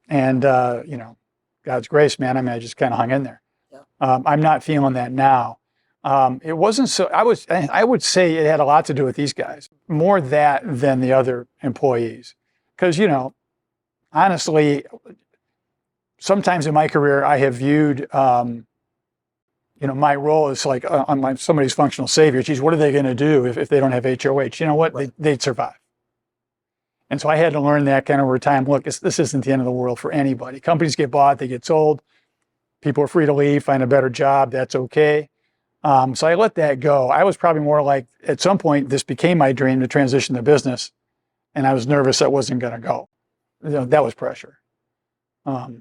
and God's grace, man. I mean, I just kind of hung in there. Yeah. I'm not feeling that now. It wasn't so. I would say it had a lot to do with these guys, more that than the other employees, because honestly, sometimes in my career I have viewed my role as like I'm somebody's functional savior. Geez, what are they going to do if they don't have HOH? You know what? Right. They'd survive. And so I had to learn that kind of over time. Look, this isn't the end of the world for anybody. Companies get bought, they get sold. People are free to leave, find a better job. That's okay. So I let that go. I was probably more like, at some point, this became my dream to transition the business. And I was nervous that wasn't going to go. That was pressure. But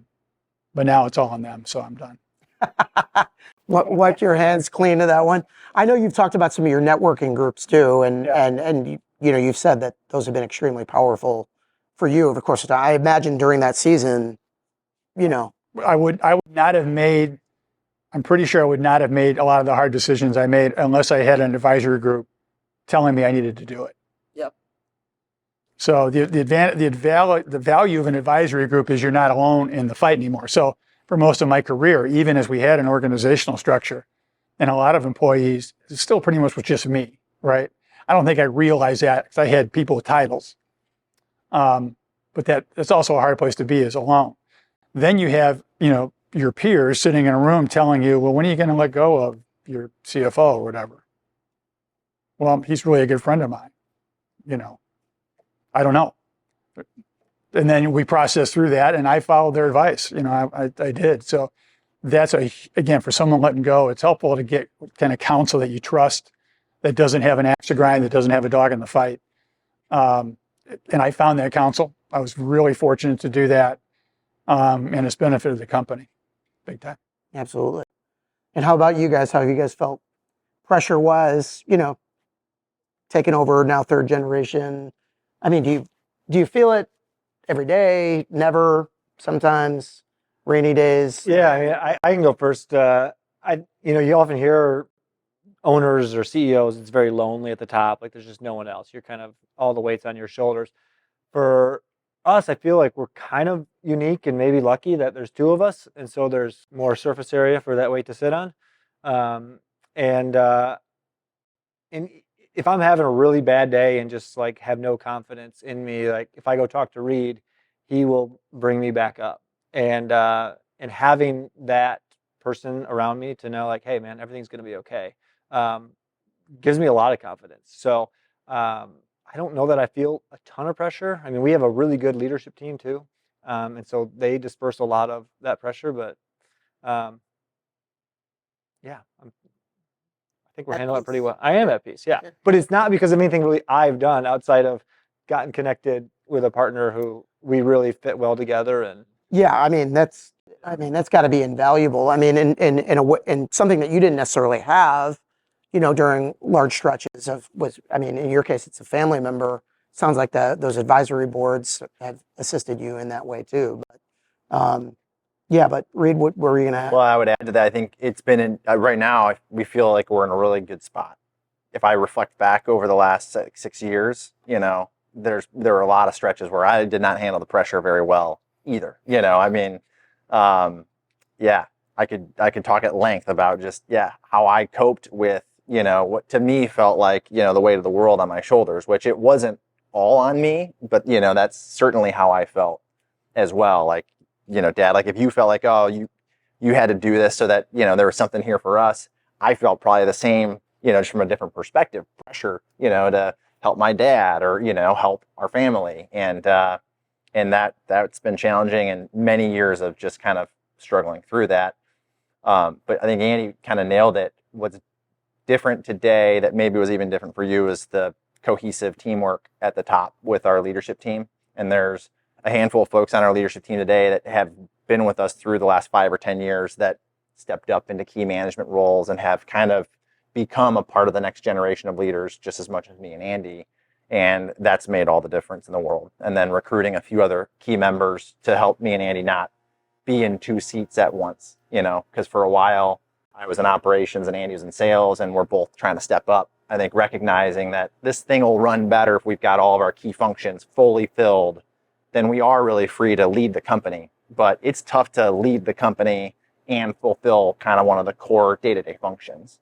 now it's all on them, so I'm done. Wipe your hands clean to that one. I know you've talked about some of your networking groups too, and you've said that those have been extremely powerful for you over the course of time. I imagine during that season, I would not have made. I'm pretty sure I would not have made a lot of the hard decisions I made unless I had an advisory group telling me I needed to do it. Yep. So the value of an advisory group is you're not alone in the fight anymore. So for most of my career, even as we had an organizational structure and a lot of employees, it still pretty much was just me, right? I don't think I realized that because I had people with titles. But that's also a hard place to be, is alone. Then you have, your peers sitting in a room telling you, well, when are you going to let go of your CFO or whatever? Well, he's really a good friend of mine. I don't know. And then we processed through that, and I followed their advice. I did. So that's again, for someone letting go, it's helpful to get kind of counsel that you trust, that doesn't have an axe to grind, that doesn't have a dog in the fight. And I found that counsel. I was really fortunate to do that, and it's benefited the company big time. Absolutely. And how about you guys? How have you guys felt pressure was, taking over now, third generation? I mean, do you feel it every day? Never? Sometimes? Rainy days? Yeah, I mean, I can go first. You often hear owners or CEOs, it's very lonely at the top. Like there's just no one else. You're kind of all the weight's on your shoulders. For us, I feel like we're kind of unique and maybe lucky that there's two of us, and so there's more surface area for that weight to sit on. And if I'm having a really bad day and just like have no confidence in me, like if I go talk to Reid, he will bring me back up. And having that person around me to know like, hey man, everything's going to be okay, gives me a lot of confidence. So I don't know that I feel a ton of pressure. I mean, we have a really good leadership team too. And so they disperse a lot of that pressure, but yeah, I think we're handling it pretty well. I am at peace, yeah. But it's not because of anything really I've done outside of gotten connected with a partner who we really fit well together. And yeah, I mean that's got to be invaluable. I mean, in something that you didn't necessarily have, during large stretches in your case, it's a family member. Sounds like those advisory boards have assisted you in that way too. But but Reid, what were you gonna? Well, I would add to that. I think it's been right now. We feel like we're in a really good spot. If I reflect back over the last 6 years, there are a lot of stretches where I did not handle the pressure very well either. I could talk at length about just how I coped with what to me felt like the weight of the world on my shoulders, which it wasn't all on me, but that's certainly how I felt as well. Like Dad, like if you felt like you had to do this so that there was something here for us, I felt probably the same, just from a different perspective, pressure to help my dad or help our family, and that's been challenging, and many years of just kind of struggling through that. But I think Andy kind of nailed it. What's different today that maybe was even different for you is the cohesive teamwork at the top with our leadership team. And there's a handful of folks on our leadership team today that have been with us through the last 5 or 10 years that stepped up into key management roles and have kind of become a part of the next generation of leaders just as much as me and Andy. And that's made all the difference in the world. And then recruiting a few other key members to help me and Andy not be in 2 seats at once, because for a while I was in operations and Andy was in sales, and we're both trying to step up. I think recognizing that this thing will run better if we've got all of our key functions fully filled, then we are really free to lead the company. But it's tough to lead the company and fulfill kind of one of the core day-to-day functions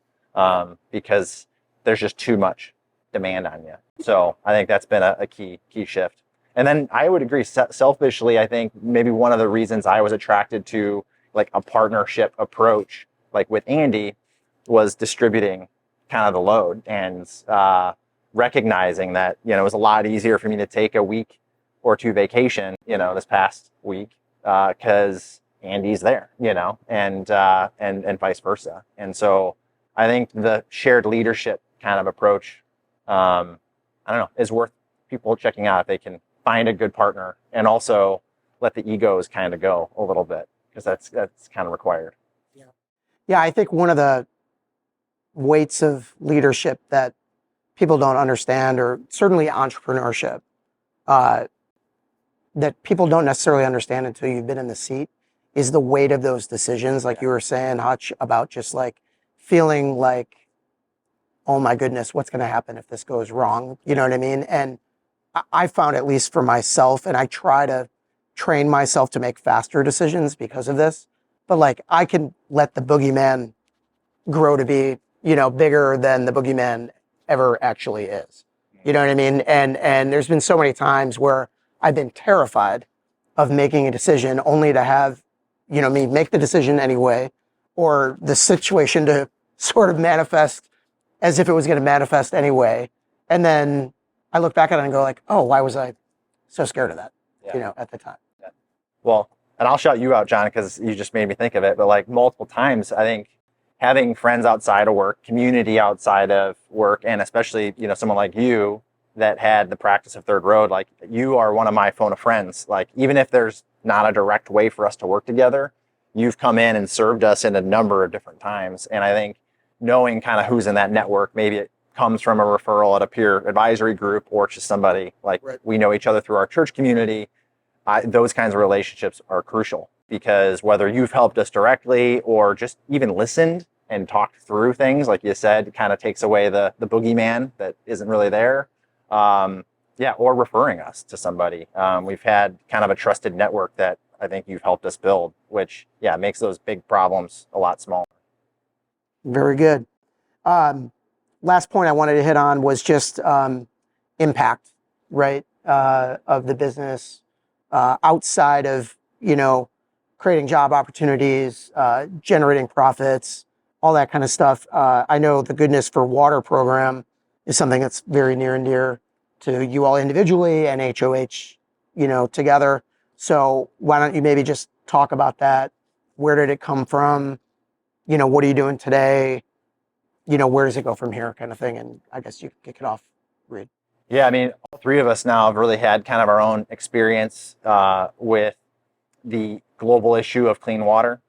because there's just too much demand on you. So I think that's been a key shift. And then I would agree, selfishly, I think maybe one of the reasons I was attracted to like a partnership approach, like with Andy, was distributing kind of the load and recognizing that, it was a lot easier for me to take a week or 2 vacation, this past week, because Andy's there, and vice versa. And so I think the shared leadership kind of approach, I don't know, is worth people checking out if they can find a good partner and also let the egos kind of go a little bit, because that's kind of required. Yeah, I think one of the weights of leadership that people don't understand, or certainly entrepreneurship, that people don't necessarily understand until you've been in the seat, is the weight of those decisions. Like you were saying, Hutch, about just like feeling like, oh my goodness, what's going to happen if this goes wrong? You know what I mean? And I found, at least for myself, and I try to train myself to make faster decisions because of this, but like I can let the boogeyman grow to be, bigger than the boogeyman ever actually is. You know what I mean? And there's been so many times where I've been terrified of making a decision only to have, me make the decision anyway, or the situation to sort of manifest as if it was going to manifest anyway. And then I look back at it and go like, oh, why was I so scared of that, at the time? Yeah. Well, and I'll shout you out, John, because you just made me think of it. But like multiple times, I think having friends outside of work, community outside of work, and especially, someone like you that had the practice of Third Road, like you are one of my phone of friends. Like even if there's not a direct way for us to work together, you've come in and served us in a number of different times. And I think knowing kind of who's in that network, maybe it comes from a referral at a peer advisory group or just somebody like we know each other through our church community. Those kinds of relationships are crucial, because whether you've helped us directly or just even listened and talked through things, like you said, kind of takes away the boogeyman that isn't really there. Or referring us to somebody. We've had kind of a trusted network that I think you've helped us build, which, makes those big problems a lot smaller. Very good. Last point I wanted to hit on was just impact, right, of the business outside of, creating job opportunities, generating profits, all that kind of stuff. I know the Goodness for Water program is something that's very near and dear to you all individually and HOH, together. So why don't you maybe just talk about that? Where did it come from? What are you doing today? Where does it go from here, kind of thing? And I guess you can kick it off, Reid. Yeah, I mean, all 3 of us now have really had kind of our own experience with the global issue of clean water.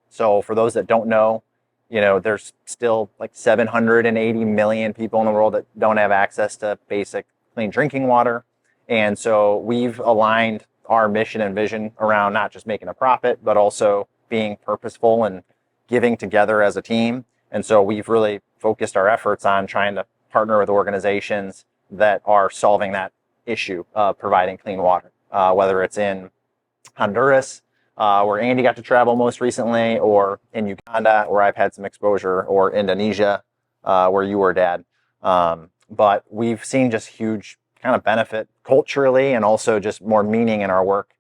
So for those that don't know, there's still like 780 million people in the world that don't have access to basic clean drinking water. And so we've aligned our mission and vision around not just making a profit, but also being purposeful and giving together as a team. And so we've really focused our efforts on trying to partner with organizations that are solving that issue of providing clean water, whether it's in Honduras, where Andy got to travel most recently, or in Uganda, where I've had some exposure, or Indonesia, where you were, Dad. But we've seen just huge kind of benefit culturally and also just more meaning in our work,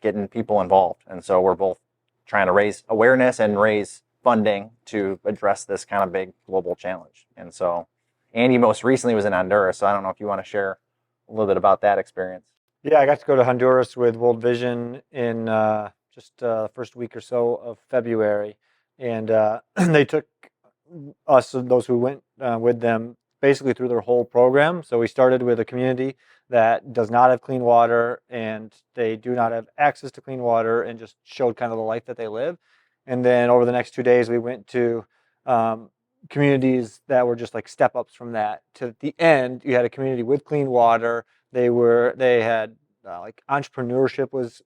getting people involved. And so we're both trying to raise awareness and raise funding to address this kind of big global challenge. And so Andy most recently was in Honduras, so I don't know if you want to share a little bit about that experience. Yeah, I got to go to Honduras with World Vision in just the first week or so of February. And they took us, those who went with them, basically through their whole program. So we started with a community that does not have clean water and they do not have access to clean water, and just showed kind of the life that they live. And then over the next 2 days, we went to communities that were just like step ups from that. To the end, you had a community with clean water. They had like entrepreneurship was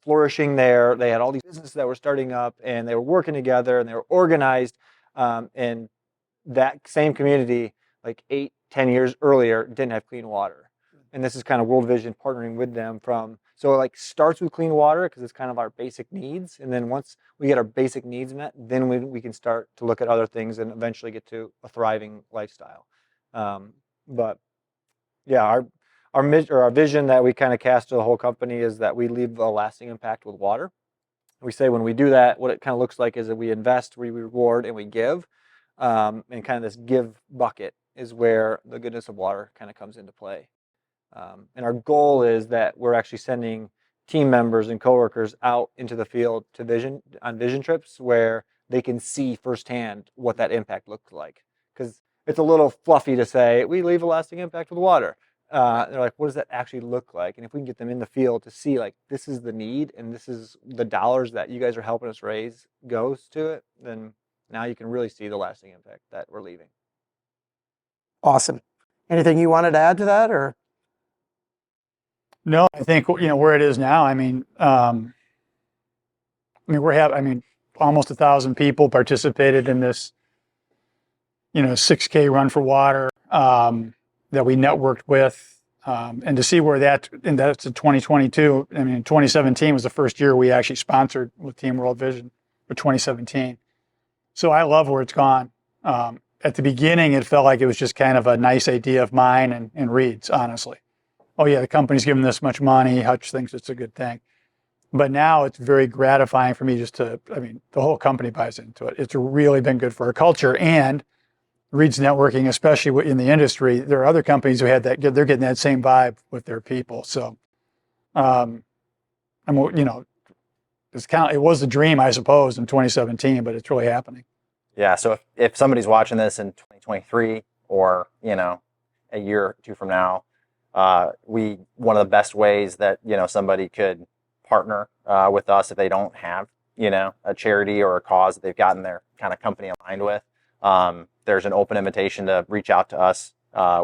flourishing there. They had all these businesses that were starting up, and they were working together, and they were organized. And that same community, like 8-10 years earlier, didn't have clean water. And this is kind of World Vision partnering with them so it like starts with clean water because it's kind of our basic needs. And then once we get our basic needs met, then we can start to look at other things and eventually get to a thriving lifestyle. But yeah, our vision that we kind of cast to the whole company is that we leave a lasting impact with water. We say when we do that, what it kind of looks like is that we invest, we reward, and we give. And kind of this give bucket is where the goodness of water kind of comes into play. And our goal is that we're actually sending team members and coworkers out into the field on vision trips where they can see firsthand what that impact looks like. Because it's a little fluffy to say, we leave a lasting impact with water. They're like, what does that actually look like? And if we can get them in the field to see, like, this is the need and this is the dollars that you guys are helping us raise goes to it, then now you can really see the lasting impact that we're leaving. Awesome. Anything you wanted to add to that, or? No, I think where it is now. I mean, almost 1,000 people participated in this, 6K run for water that we networked with, and to see where that's in 2022. I mean, 2017 was the first year we actually sponsored with Team World Vision for 2017. So I love where it's gone. At the beginning, it felt like it was just kind of a nice idea of mine and Reid's, honestly. Oh yeah, the company's giving this much money. Hutch thinks it's a good thing. But now it's very gratifying for me the whole company buys into it. It's really been good for our culture, and Reid's networking, especially in the industry. There are other companies who had that, they're getting that same vibe with their people. So, it was a dream, I suppose, in 2017, but it's really happening. Yeah, so if somebody's watching this in 2023 or, a year or two from now, one of the best ways that, somebody could partner with us if they don't have, a charity or a cause that they've gotten their kind of company aligned with, there's an open invitation to reach out to us.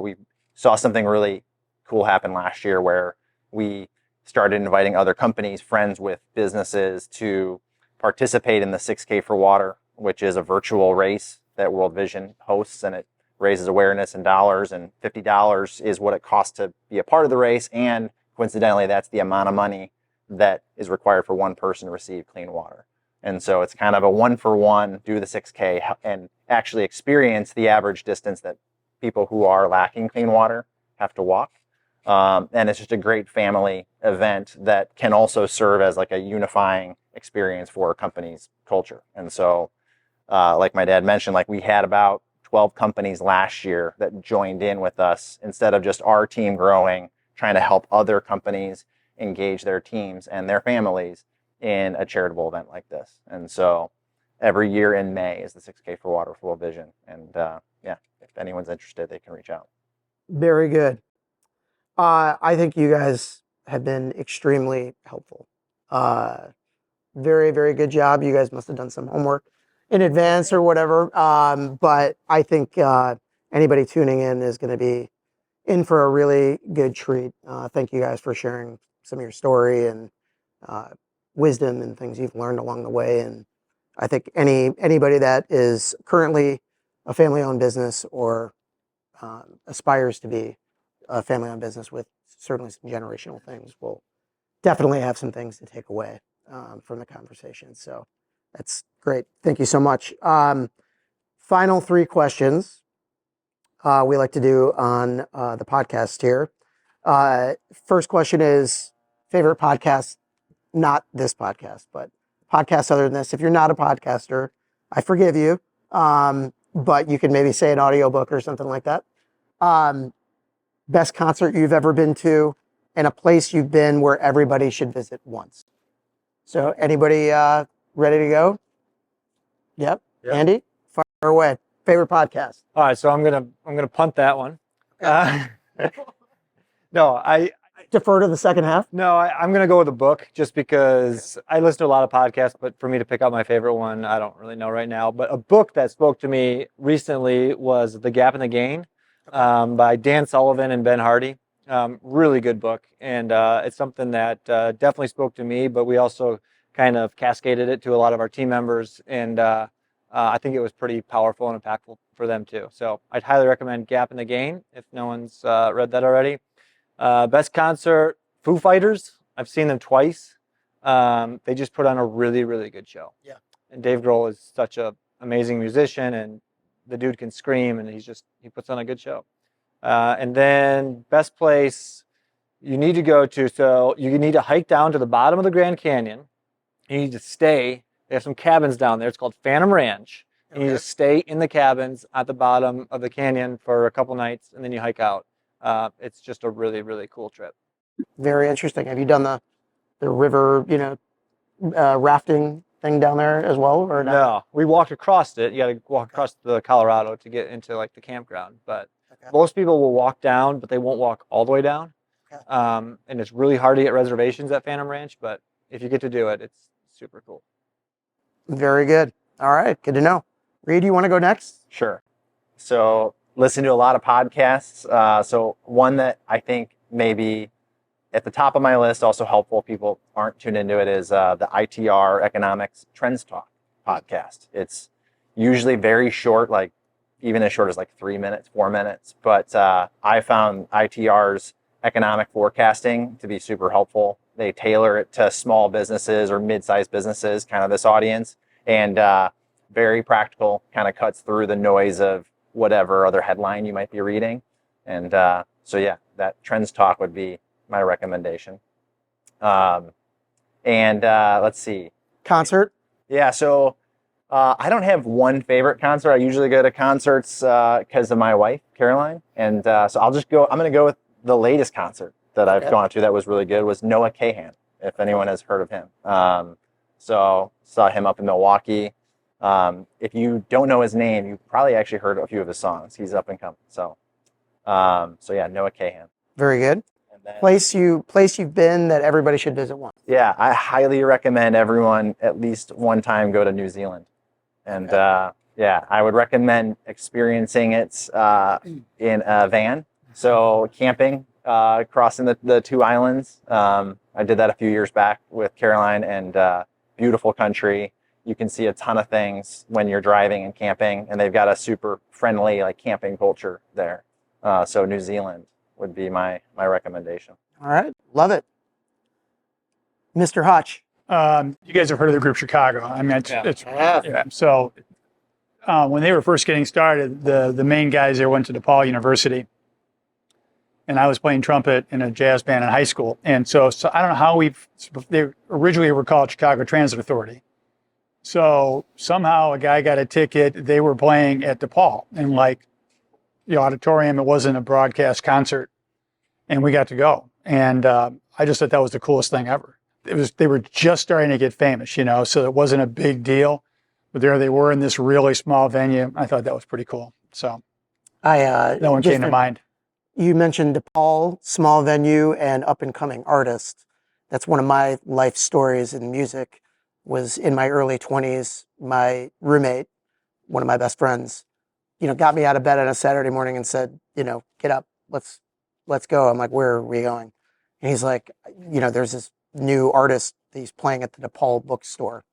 We saw something really cool happen last year where we started inviting other companies, friends with businesses, to participate in the 6K for Water, which is a virtual race that World Vision hosts, and it raises awareness in dollars, and $50 is what it costs to be a part of the race, and coincidentally, that's the amount of money that is required for one person to receive clean water. And so it's kind of a 1-for-1, do the 6K and actually experience the average distance that people who are lacking clean water have to walk. And it's just a great family event that can also serve as like a unifying experience for a company's culture. And so, like my dad mentioned, like we had about 12 companies last year that joined in with us instead of just our team growing, trying to help other companies engage their teams and their families in a charitable event like this. And so every year in May is the 6K for Water for World Vision. And if anyone's interested, they can reach out. Very good. I think you guys have been extremely helpful. Very, very good job. You guys must have done some homework in advance or whatever. But I think anybody tuning in is going to be in for a really good treat. Thank you guys for sharing some of your story and wisdom and things you've learned along the way. And I think anybody that is currently a family-owned business or aspires to be a family-owned business with certainly some generational things will definitely have some things to take away from the conversation. So that's great. Thank you so much. Final 3 questions we like to do on the podcast here. First question is favorite podcast, not this podcast, but podcasts other than this. If you're not a podcaster, I forgive you, but you can maybe say an audiobook or something like that. Best concert you've ever been to, and a place you've been where everybody should visit once. So anybody ready to go? Yep. Andy, fire away. Favorite podcast? All right, so I'm gonna punt that one. No, Defer to the second half. I'm gonna go with a book just because I listen to a lot of podcasts, but for me to pick out my favorite one, I don't really know right now. But a book that spoke to me recently was The Gap and the Gain by Dan Sullivan and Ben Hardy. Really good book, and it's something that definitely spoke to me. But we also kind of cascaded it to a lot of our team members, and I think it was pretty powerful and impactful for them too. So I'd highly recommend Gap and the Gain if no one's read that already. Best concert, Foo Fighters. I've seen them twice. They just put on a really, really good show. Yeah. And Dave Grohl is such an amazing musician, and the dude can scream, and he puts on a good show. And then best place you need to go to. So you need to hike down to the bottom of the Grand Canyon. You need to stay. They have some cabins down there. It's called Phantom Ranch. Okay. You need to stay in the cabins at the bottom of the canyon for a couple nights, and then you hike out. It's just a really, really cool trip. Very interesting. Have you done the river, rafting thing down there as well, or not? No, we walked across it. You got to walk across the Colorado to get into like the campground. But most people will walk down, but they won't walk all the way down. Okay. And it's really hard to get reservations at Phantom Ranch. But if you get to do it, it's super cool. Very good. All right, good to know. Reid, you want to go next? Sure. So listen to a lot of podcasts. So one that I think maybe at the top of my list, also helpful if people aren't tuned into it, is the ITR Economics Trends Talk podcast. It's usually very short, like even as short as like 3 minutes, 4 minutes. But I found ITR's economic forecasting to be super helpful. They tailor it to small businesses or mid-sized businesses, kind of this audience, and very practical, kind of cuts through the noise of whatever other headline you might be reading. And so yeah, that Trends Talk would be my recommendation. Let's see. Concert? Yeah, so I don't have one favorite concert. I usually go to concerts because of my wife, Caroline. And so I'm going to go with the latest concert that I've gone to that was really good was Noah Kahan, if anyone has heard of him. So saw him up in Milwaukee. If you don't know his name, you probably actually heard a few of his songs. He's up and coming. So yeah, Noah Kahan. Very good. And then, place you've been that everybody should visit once. Yeah, I highly recommend everyone at least one time go to New Zealand. And yeah, I would recommend experiencing it in a van. So camping, crossing the two islands. I did that a few years back with Caroline, and beautiful country. You can see a ton of things when you're driving and camping, and they've got a super friendly like camping culture there. So New Zealand would be my recommendation. All right, love it. Mr. Hutch. You guys have heard of the group Chicago. I mean, yeah. So when they were first getting started, the main guys there went to DePaul University, and I was playing trumpet in a jazz band in high school. And so I don't know how they originally were called Chicago Transit Authority. So somehow a guy got a ticket. They were playing at DePaul in like the auditorium. It wasn't a broadcast concert, and we got to go. And I just thought that was the coolest thing ever. They were just starting to get famous, so it wasn't a big deal. But there they were in this really small venue. I thought that was pretty cool. So that one came to mind. You mentioned DePaul, small venue, and up-and-coming artist. That's one of my life stories in music. Was in my early 20s, my roommate, one of my best friends, got me out of bed on a Saturday morning and said, get up, let's go. I'm like, where are we going? And he's like, there's this new artist that he's playing at the DePaul bookstore.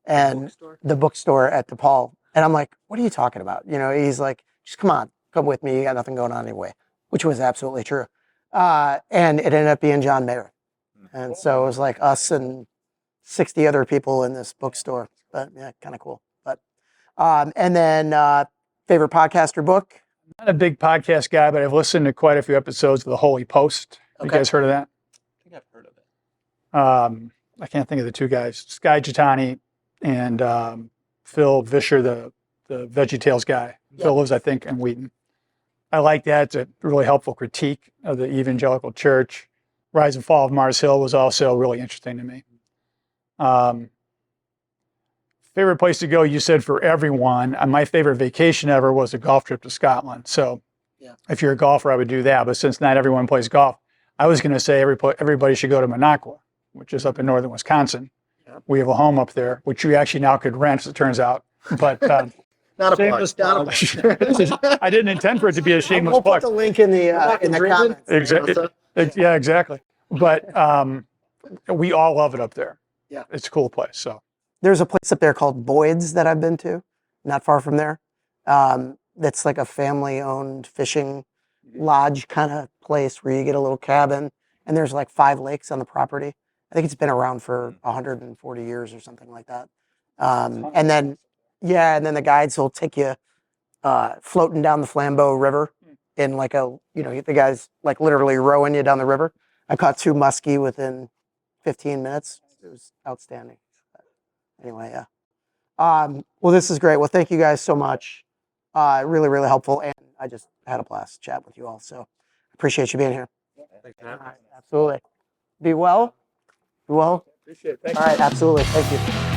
And the bookstore at DePaul. And I'm like, what are you talking about? He's like, just come with me. You got nothing going on anyway, which was absolutely true. And it ended up being John Mayer. And so it was like us and 60 other people in this bookstore, but yeah, kind of cool. But and then favorite podcast or book? I'm not a big podcast guy, but I've listened to quite a few episodes of The Holy Post. You guys heard of that? I think I've heard of it. I can't think of the two guys. Sky Jitani and Phil Vischer, the VeggieTales guy. Yep. Phil lives, I think, in Wheaton. I like that. It's a really helpful critique of the evangelical church. Rise and Fall of Mars Hill was also really interesting to me. favorite place to go, you said for everyone. My favorite vacation ever was a golf trip to Scotland. So if you're a golfer, I would do that. But since not everyone plays golf, I was going to say everybody should go to Minocqua, which is up in northern Wisconsin. We have a home up there, which we actually now could rent, as it turns out. But Not a Shameless plug. plug. I didn't intend for it to be a shameless We'll plug. put the link in the comments. Yeah, exactly. But we all love it up there. Yeah. It's a cool place. So There's a place up there called Boyd's that I've been to, not far from there. That's like a family-owned fishing lodge kind of place where you get a little cabin, and there's like 5 lakes on the property. I think it's been around for 140 years or something like that. And then the guides will take you floating down the Flambeau River in like the guys like literally rowing you down the river. I caught 2 muskie within 15 minutes. It was outstanding. Anyway, yeah. Well, this is great. Well, thank you guys so much. Really, really helpful. And I just had a blast chat with you all. So appreciate you being here. Thanks, man. All right, absolutely. Be well. Be well. appreciate it. Thank All right, absolutely. Thank you.